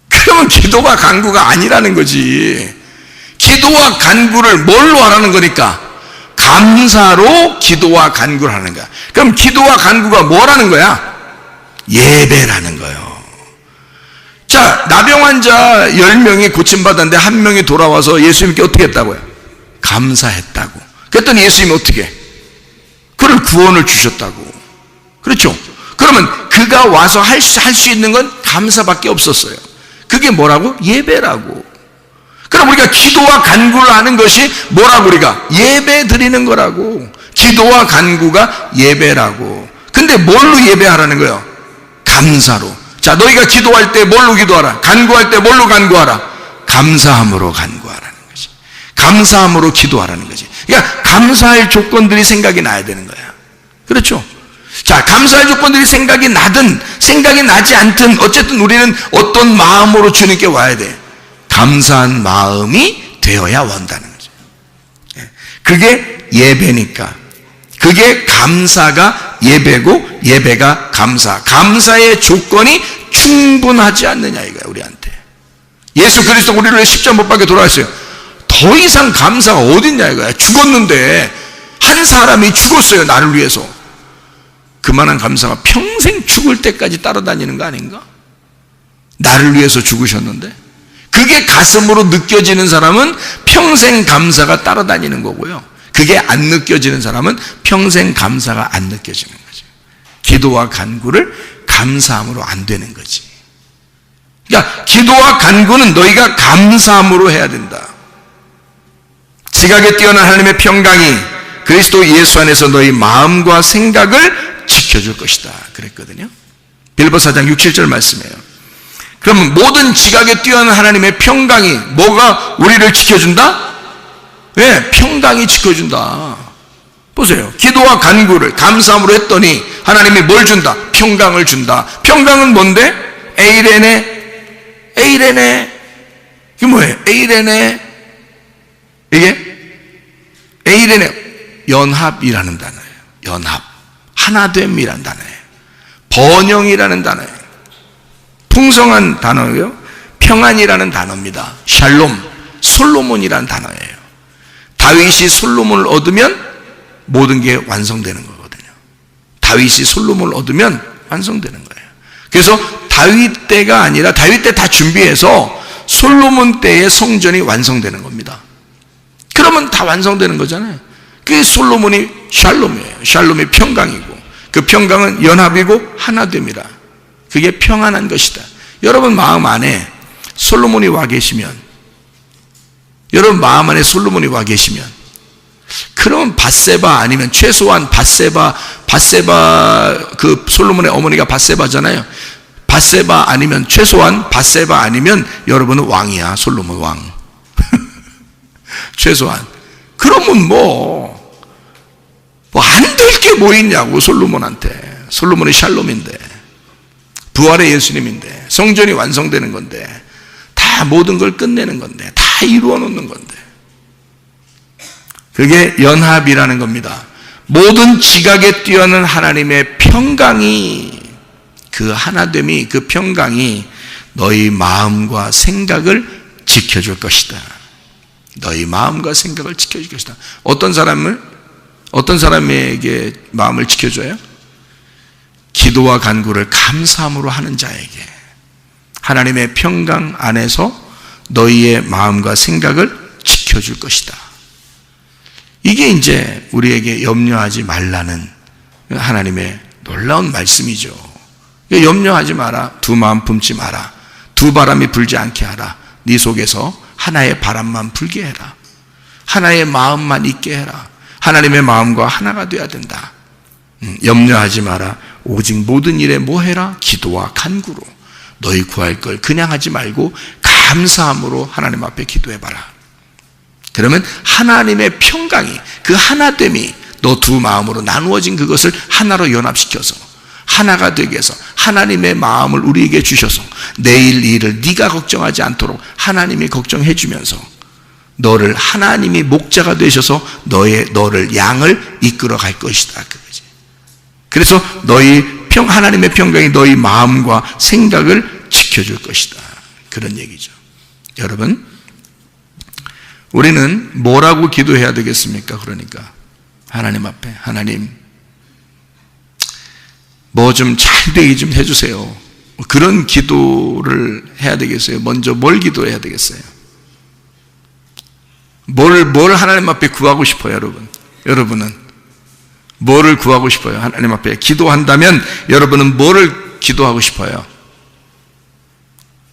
그러면 기도와 간구가 아니라는 거지. 기도와 간구를 뭘로 하라는 거니까? 감사로 기도와 간구를 하는 거야. 그럼 기도와 간구가 뭐라는 거야? 예배라는 거예요. 자, 나병 환자 10명이 고침받았는데 한 명이 돌아와서 예수님께 어떻게 했다고요? 감사했다고. 그랬더니 예수님이 어떻게? 그를 구원을 주셨다고. 그렇죠? 그러면 그가 와서 할 수 있는 건 감사밖에 없었어요. 그게 뭐라고? 예배라고. 그럼 우리가 기도와 간구를 하는 것이 뭐라고? 우리가 예배 드리는 거라고. 기도와 간구가 예배라고. 근데 뭘로 예배하라는 거예요? 감사로. 자, 너희가 기도할 때 뭘로 기도하라? 간구할 때 뭘로 간구하라? 감사함으로 간구하라는 거지. 감사함으로 기도하라는 거지. 그러니까 감사할 조건들이 생각이 나야 되는 거야. 그렇죠? 자, 감사할 조건들이 생각이 나든 생각이 나지 않든 어쨌든 우리는 어떤 마음으로 주님께 와야 돼. 감사한 마음이 되어야 원다는 거죠. 그게 예배니까. 그게 감사가 예배고 예배가 감사. 감사의 조건이 충분하지 않느냐 이거야 우리한테. 예수 그리스도 우리를 십자가 못 박혀 돌아왔어요. 더 이상 감사가 어딨냐 이거야. 죽었는데 한 사람이 죽었어요. 나를 위해서. 그만한 감사가 평생 죽을 때까지 따라다니는 거 아닌가? 나를 위해서 죽으셨는데 그게 가슴으로 느껴지는 사람은 평생 감사가 따라다니는 거고요. 그게 안 느껴지는 사람은 평생 감사가 안 느껴지는 거죠. 기도와 간구를 감사함으로 안 되는 거지. 그러니까 기도와 간구는 너희가 감사함으로 해야 된다. 지각에 뛰어난 하나님의 평강이 그리스도 예수 안에서 너희 마음과 생각을 지켜줄 것이다 그랬거든요. 빌립보 4장 6, 7절 말씀이에요. 그러면 모든 지각에 뛰어난 하나님의 평강이 뭐가 우리를 지켜준다? 네, 평강이 지켜준다. 보세요. 기도와 간구를 감사함으로 했더니 하나님이 뭘 준다? 평강을 준다. 평강은 뭔데? 에이레네. 이게 뭐예요? 에이레네 연합이라는 단어예요. 연합. 하나됨이라는 단어예요. 번영이라는 단어예요. 풍성한 단어예요. 평안이라는 단어입니다. 샬롬, 솔로몬이라는 단어예요. 다윗이 솔로몬을 얻으면 모든 게 완성되는 거거든요. 다윗이 솔로몬을 얻으면 완성되는 거예요. 그래서 다윗 때가 아니라 다윗 때 다 준비해서 솔로몬 때의 성전이 완성되는 겁니다. 그러면 다 완성되는 거잖아요. 그게 솔로몬이 샬롬이에요. 샬롬이 평강이고 그 평강은 연합이고 하나됨이라. 그게 평안한 것이다. 여러분 마음 안에 솔로몬이 와 계시면, 여러분 마음 안에 솔로몬이 와 계시면, 그러면 밧세바 아니면 최소한 밧세바 그 솔로몬의 어머니가 밧세바잖아요. 밧세바 아니면 최소한 밧세바 아니면 여러분은 왕이야. 솔로몬 왕. 최소한. 그러면 뭐 안 될 게 뭐 있냐고. 솔로몬한테. 솔로몬이 샬롬인데, 부활의 예수님인데, 성전이 완성되는 건데, 다 모든 걸 끝내는 건데, 다 이루어 놓는 건데, 그게 연합이라는 겁니다. 모든 지각에 뛰어난 하나님의 평강이, 그 하나됨이, 그 평강이 너희 마음과 생각을 지켜줄 것이다. 너희 마음과 생각을 지켜줄 것이다. 어떤 사람에게 마음을 지켜줘요? 기도와 간구를 감사함으로 하는 자에게 하나님의 평강 안에서 너희의 마음과 생각을 지켜줄 것이다. 이게 이제 우리에게 염려하지 말라는 하나님의 놀라운 말씀이죠. 염려하지 마라. 두 마음 품지 마라. 두 바람이 불지 않게 하라. 네 속에서 하나의 바람만 불게 해라. 하나의 마음만 있게 해라. 하나님의 마음과 하나가 되어야 된다. 염려하지 마라. 오직 모든 일에 뭐 해라? 기도와 간구로 너희 구할 걸 그냥 하지 말고 감사함으로 하나님 앞에 기도해봐라. 그러면 하나님의 평강이, 그 하나됨이 너 두 마음으로 나누어진 그것을 하나로 연합시켜서 하나가 되게 해서 하나님의 마음을 우리에게 주셔서 내일 일을 네가 걱정하지 않도록 하나님이 걱정해 주면서 너를 하나님이 목자가 되셔서 너를 양을 이끌어 갈 것이다. 그거지. 그래서 하나님의 평강이 너희 마음과 생각을 지켜줄 것이다. 그런 얘기죠. 여러분, 우리는 뭐라고 기도해야 되겠습니까? 그러니까 하나님 앞에, 하나님 뭐 좀 잘 되게 좀 해주세요. 그런 기도를 해야 되겠어요? 먼저 뭘 기도해야 되겠어요? 뭘 하나님 앞에 구하고 싶어요, 여러분? 여러분은 뭐를 구하고 싶어요? 하나님 앞에 기도한다면 여러분은 뭐를 기도하고 싶어요?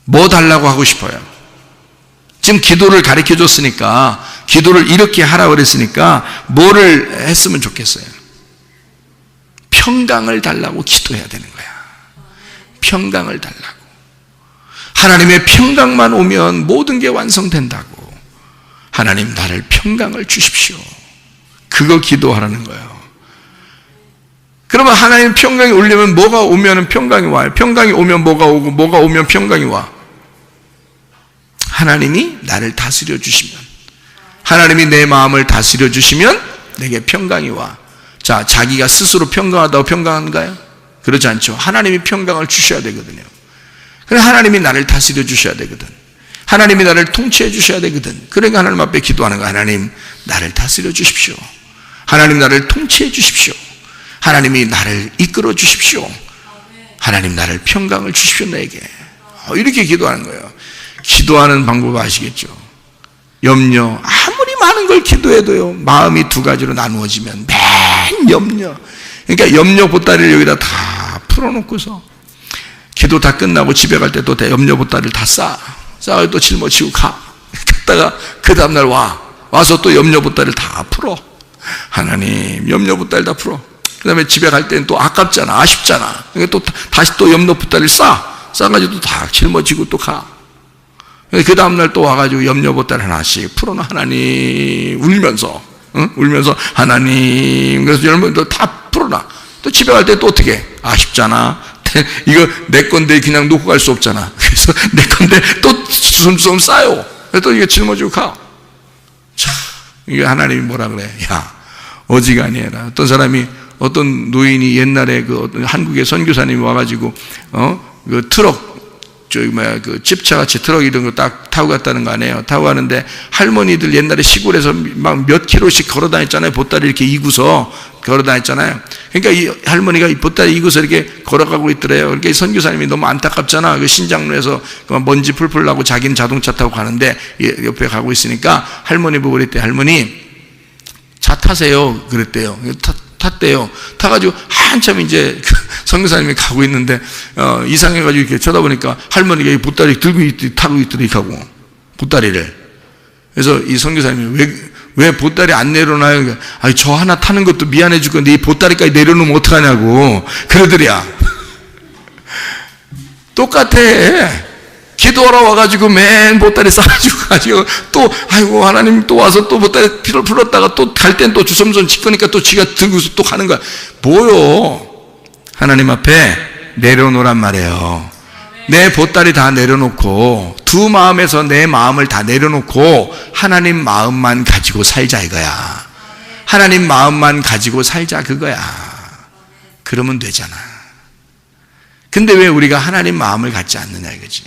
뭐 달라고 하고 싶어요? 지금 기도를 가르쳐 줬으니까, 기도를 이렇게 하라고 그랬으니까 뭐를 했으면 좋겠어요? 평강을 달라고 기도해야 되는 거야. 평강을 달라고. 하나님의 평강만 오면 모든 게 완성된다고. 하나님, 나를 평강을 주십시오. 그거 기도하라는 거예요. 그러면 하나님 평강이 오려면 뭐가 오면 평강이 와요? 평강이 오면 뭐가 오고, 뭐가 오면 평강이 와? 하나님이 나를 다스려 주시면, 하나님이 내 마음을 다스려 주시면 내게 평강이 와. 자, 자기가 스스로 평강하다고 평강한가요? 그렇지 않죠. 하나님이 평강을 주셔야 되거든요. 그래, 하나님이 나를 다스려 주셔야 되거든. 하나님이 나를 통치해 주셔야 되거든. 그러니까 하나님 앞에 기도하는 거야. 하나님, 나를 다스려 주십시오. 하나님, 나를 통치해 주십시오. 하나님이 나를 이끌어 주십시오. 하나님, 나를 평강을 주십시오, 나에게. 이렇게 기도하는 거예요. 기도하는 방법 아시겠죠? 염려, 아무리 많은 걸 기도해도요, 마음이 두 가지로 나누어지면 맨 염려. 그러니까 염려 보따리를 여기다 다 풀어놓고서 기도 다 끝나고 집에 갈 때 또 염려 보따리를 다 쌓아서 또 짊어지고 갔다가 그 다음날 와. 와서 또 염려 보따리를 다 풀어. 하나님 염려 보따리를 다 풀어. 그 다음에 집에 갈 때는 또 아깝잖아, 아쉽잖아. 그러니까 또 다시 또 염려 보따리를 싸가지고 또 다 짊어지고 또 가. 그 다음날 또 와가지고 염려 보따리 하나씩 풀어놔. 하나님 울면서, 응? 울면서 하나님. 그래서 여러분들 다 풀어놔. 또 집에 갈 때 또 어떻게? 아쉽잖아. 이거 내 건데 그냥 놓고 갈 수 없잖아. 그래서 내 건데 또 주섬주섬 싸요. 또 이게 짊어지고 가. 자, 이게 하나님이 뭐라 그래? 야, 어지간히해라. 어떤 사람이, 어떤 노인이 옛날에 그 어떤 한국의 선교사님이 와가지고 그 트럭, 그 집차같이 트럭 이런 거 딱 타고 갔다는 거 아니에요. 타고 가는데 할머니들 옛날에 시골에서 막 몇 킬로씩 걸어 다녔잖아요. 보따리 이렇게 이고서 걸어 다녔잖아요. 그러니까 이 할머니가 이 보따리 이고서 이렇게 걸어가고 있더래요. 그러니까 이 선교사님이 너무 안타깝잖아. 그 신장로에서 먼지 풀풀 나고 자기는 자동차 타고 가는데 옆에 가고 있으니까 할머니 보고 그랬대. 할머니 차 타세요. 그랬대요. 탔대요. 타가지고 한참 이제 선교사님이 가고 있는데 이상해가지고 이렇게 쳐다보니까 할머니가 이 보따리 들고 타고 있더니 하고 보따리를. 그래서 이 선교사님이 왜 보따리 안 내려놔요? 아니 저 하나 타는 것도 미안해 줄 건데 이 보따리까지 내려놓으면 어떡하냐고 그러더랴. 똑같아. 기도하러 와가지고 맨 보따리 싸가지고 가지고 또 아이고 하나님 또 와서 또 보따리 피를 풀었다가 또 갈 땐 또 주섬주섬 짓거니까 또 지가 들고서 또 가는 거야. 뭐요? 하나님 앞에 내려놓으란 말이에요. 내 보따리 다 내려놓고 두 마음에서 내 마음을 다 내려놓고 하나님 마음만 가지고 살자 이거야. 하나님 마음만 가지고 살자 그거야. 그러면 되잖아. 근데 왜 우리가 하나님 마음을 갖지 않느냐 이거지.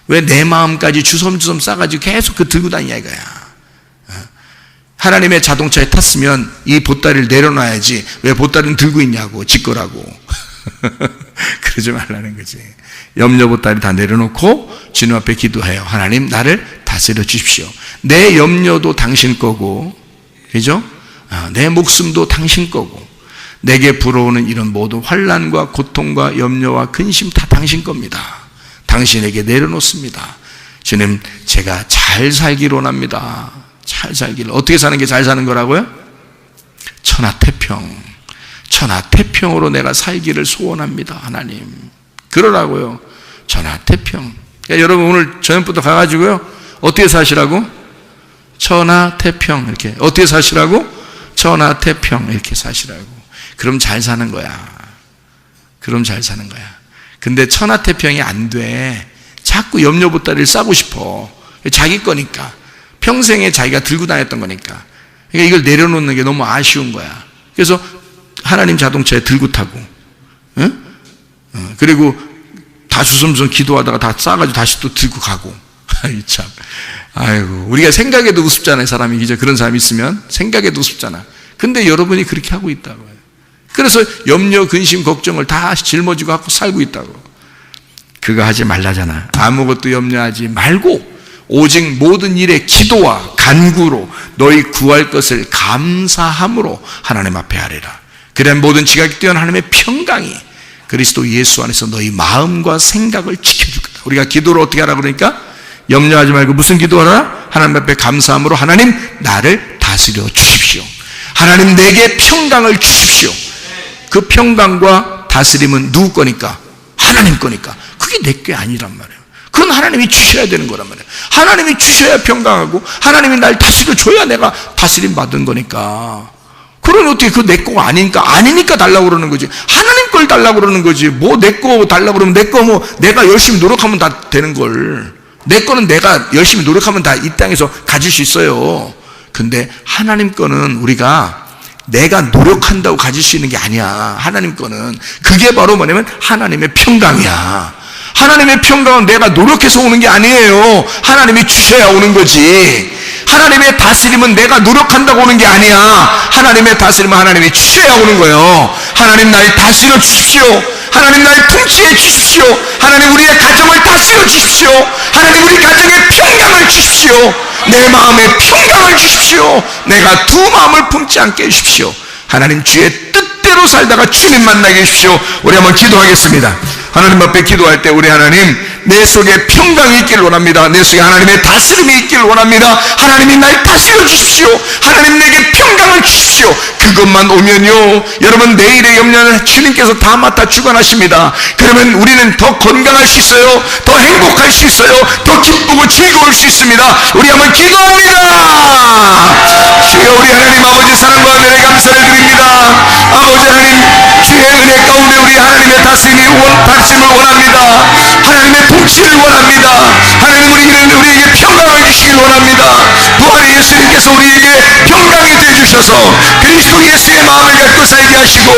왜 내 마음까지 주섬주섬 싸가지고 계속 그 들고 다니냐 이거야. 하나님의 자동차에 탔으면 이 보따리를 내려놔야지 왜 보따리는 들고 있냐고 짓거라고. 그러지 말라는 거지. 염려 보따리 다 내려놓고 주님 앞에 기도해요. 하나님 나를 다스려 주십시오. 내 염려도 당신 거고, 그죠? 내 목숨도 당신 거고, 내게 불어오는 이런 모든 환난과 고통과 염려와 근심 다 당신 겁니다. 당신에게 내려놓습니다. 주님, 제가 잘 살기를 원합니다. 잘 살기를. 어떻게 사는 게 잘 사는 거라고요? 천하태평. 천하태평으로 내가 살기를 소원합니다. 하나님. 그러라고요. 천하태평. 그러니까 여러분 오늘 저녁부터 가가지고요. 어떻게 사시라고? 천하태평. 이렇게. 어떻게 사시라고? 천하태평. 이렇게 사시라고. 그럼 잘 사는 거야. 그럼 잘 사는 거야. 근데 천하태평이 안 돼. 자꾸 염려 보따리를 싸고 싶어. 자기 거니까. 평생에 자기가 들고 다녔던 거니까. 그러니까 이걸 내려놓는 게 너무 아쉬운 거야. 그래서 하나님 자동차에 들고 타고, 응? 그리고 다 주섬주섬 기도하다가 다 싸가지고 다시 또 들고 가고. 아이 참. 아이고, 우리가 생각해도 우습잖아요. 사람이 이제 그런 사람이 있으면 생각해도 우습잖아. 근데 여러분이 그렇게 하고 있다고요. 그래서 염려, 근심, 걱정을 다 짊어지고 갖고 살고 있다고. 그거 하지 말라잖아. 아무것도 염려하지 말고 오직 모든 일에 기도와 간구로 너희 구할 것을 감사함으로 하나님 앞에 하리라. 그래 모든 지각이 뛰어난 하나님의 평강이 그리스도 예수 안에서 너희 마음과 생각을 지켜줄 거다. 우리가 기도를 어떻게 하라 그러니까? 염려하지 말고 무슨 기도하라? 하나님 앞에 감사함으로 하나님 나를 다스려 주십시오. 하나님 내게 평강을 주십시오. 그 평강과 다스림은 누구 거니까? 하나님 거니까. 그게 내 게 아니란 말이에요. 그건 하나님이 주셔야 되는 거란 말이에요. 하나님이 주셔야 평강하고 하나님이 날 다스려 줘야 내가 다스림 받은 거니까. 그러니 어떻게 그 내 거가 아니니까 달라고 그러는 거지. 하나님 걸 달라고 그러는 거지. 뭐 내 거 달라고 그러면 내 거 뭐 내가 열심히 노력하면 다 되는 걸. 내 거는 내가 열심히 노력하면 다 이 땅에서 가질 수 있어요. 근데 하나님 거는 우리가 내가 노력한다고 가질 수 있는 게 아니야. 하나님 거는. 그게 바로 뭐냐면 하나님의 평강이야. 하나님의 평강은 내가 노력해서 오는 게 아니에요. 하나님이 주셔야 오는 거지. 하나님의 다스림은 내가 노력한다고 오는 게 아니야. 하나님의 다스림은 하나님이 주셔야 오는 거예요. 하나님 날 다스려 주십시오. 하나님 날 통치해 주십시오. 하나님 우리의 가정을 다스려 주십시오. 하나님 우리 가정에 평강을 주십시오. 내 마음에 평강을 주십시오. 내가 두 마음을 품지 않게 해주십시오. 하나님 주의 뜻대로 살다가 주님 만나게 해주십시오. 우리 한번 기도하겠습니다. 하나님 앞에 기도할 때 우리 하나님 내 속에 평강이 있기를 원합니다. 내 속에 하나님의 다스림이 있기를 원합니다. 하나님이 날 다스려 주십시오. 하나님 내게 평강을 주십시오. 그것만 오면요, 여러분 내일의 염려는 주님께서 다 맡아 주관하십니다. 그러면 우리는 더 건강할 수 있어요. 더 행복할 수 있어요. 더 기쁘고 즐거울 수 있습니다. 우리 한번 기도합니다. 주여, 우리 하나님 아버지 사랑과 은혜에 감사를 드립니다. 아버지 하나님, 주의 은혜 가운데 우리 하나님의 다스림을 원합니다. 하나님의 통치를 원합니다. 하나님, 우리에게 평강을 주시길 원합니다. 부활의 예수님께서 우리에게 평강이 되어주셔서 그리스도 예수의 마음을 갖고 살게 하시고,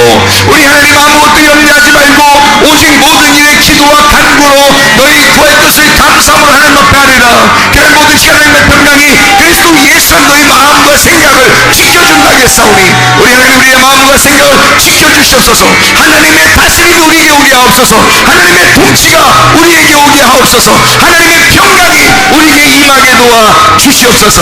우리 하나님 아무것도 염려하지 말고 오직 모든 일에 기도와 간구로 너희 구할 것을 감사함으로 하나님 앞에 하리라. 그런 모든 하나님의 평강이 그리스도 예수 너희 마음과 생각을 지켜준다겠사오니, 우리 하나님 우리의 마음과 생각을 지켜주시옵소서. 하나님의 다스림이 우리에게 오게 하옵소서. 하나님의 통치가 우리에게 오게 하옵소서. 하나님의 평강이 우리에게 임하게 도와 주시옵소서.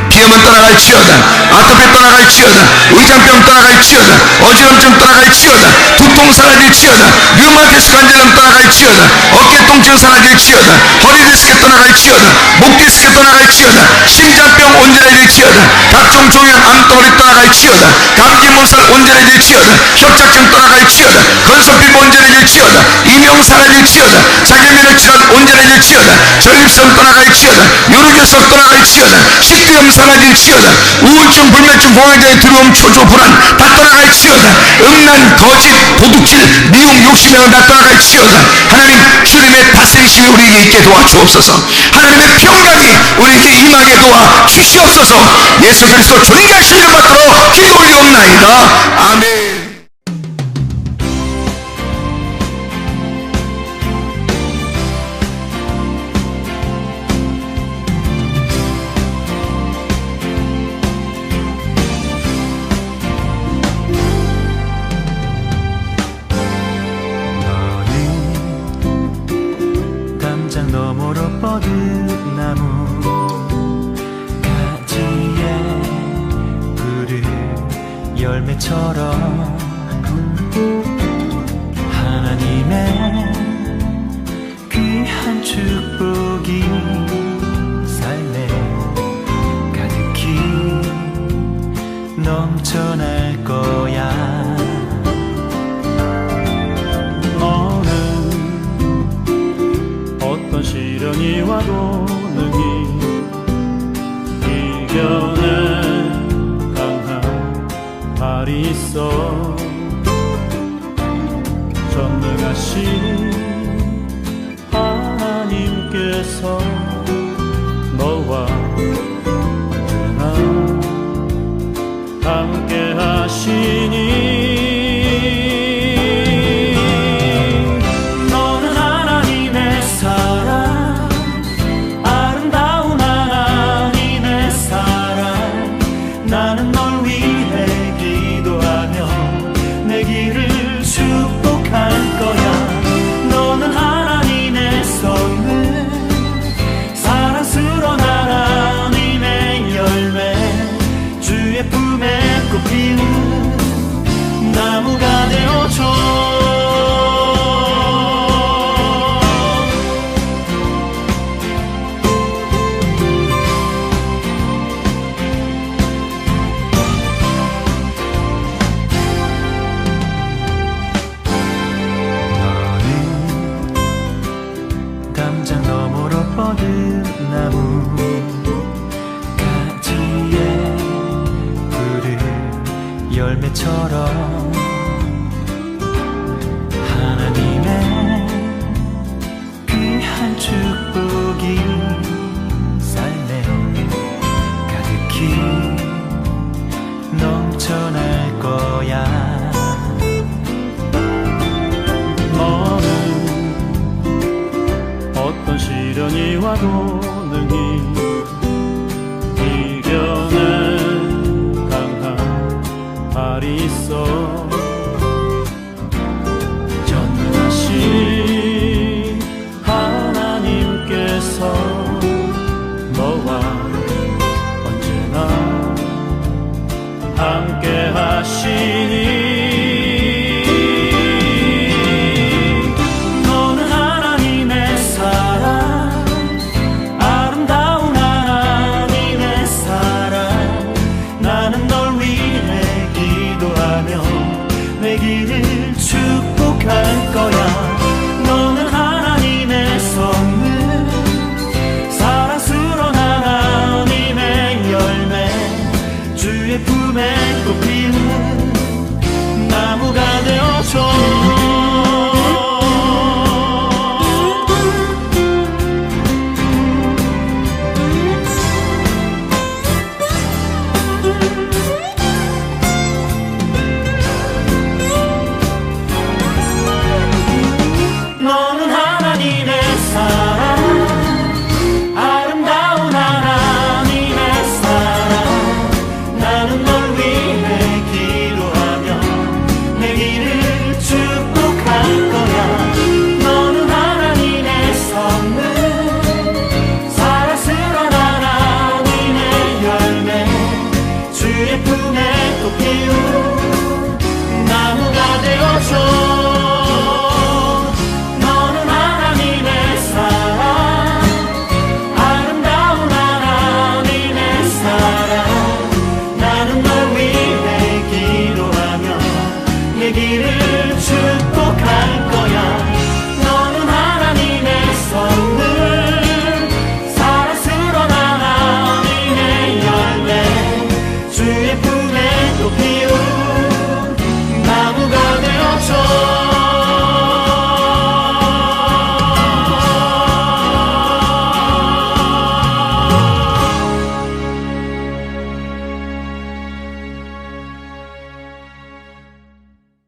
비염은 떠나갈지어다. 아토피 떠나갈지어다. 의장병 떠나갈지어다. 어지럼증 떠나갈지어다. 두통 사라질지어다. 류마티스 관절염 떠나갈지어다. 어깨 통증 사라질지어다. 허리 디스크 떠나갈지어다. 목 디스크 떠나갈지어다. 심장병 온전해질지어다. 각종 종양 암덩어리 떠나갈지어다. 감기 모살 온전해질지어다. 협착증 떠나갈지어다. 건선피 온전해질지어다. 이명 사라질지어다. 자기면역 질환 온전해질지어다. 전립선 떠나갈지어다. 요르교석 떠나갈지어다. 식도염 사라질지어다. 우울증, 불면증, 공황장애, 두려움, 초조, 불안 다 떠나갈지어다. 음란, 거짓, 도둑질, 미움, 욕심이랑 다 떠나갈지어다. 하나님, 주님의 다스리심이 우리에게 있게 도와주옵소서. 하나님의 평강이 우리에게 임하게 도와 주시옵소서. 예수 그리스도 존귀하신 이름 받들어 기도 올리옵나이다. 아멘. 너머로 뻗은 나무 가지에 푸른 열매처럼 하나님의 귀한 축복이 삶에 가득히 넘쳐날 거야. 시련이 와도 능히 이겨낸 강한 발이 있어. 전능하신 하나님께서 너와 언제나 함께 하시니 나무가 되어줘. 너는 담장 너머로 뻗은 나무 가지에 푸른 열매처럼 하나님의 귀한 축복이 삶에 가득히 넘쳐날 거야. 너는 어떤 시련이 와도 능히 이겨낸 강한 발이 있어.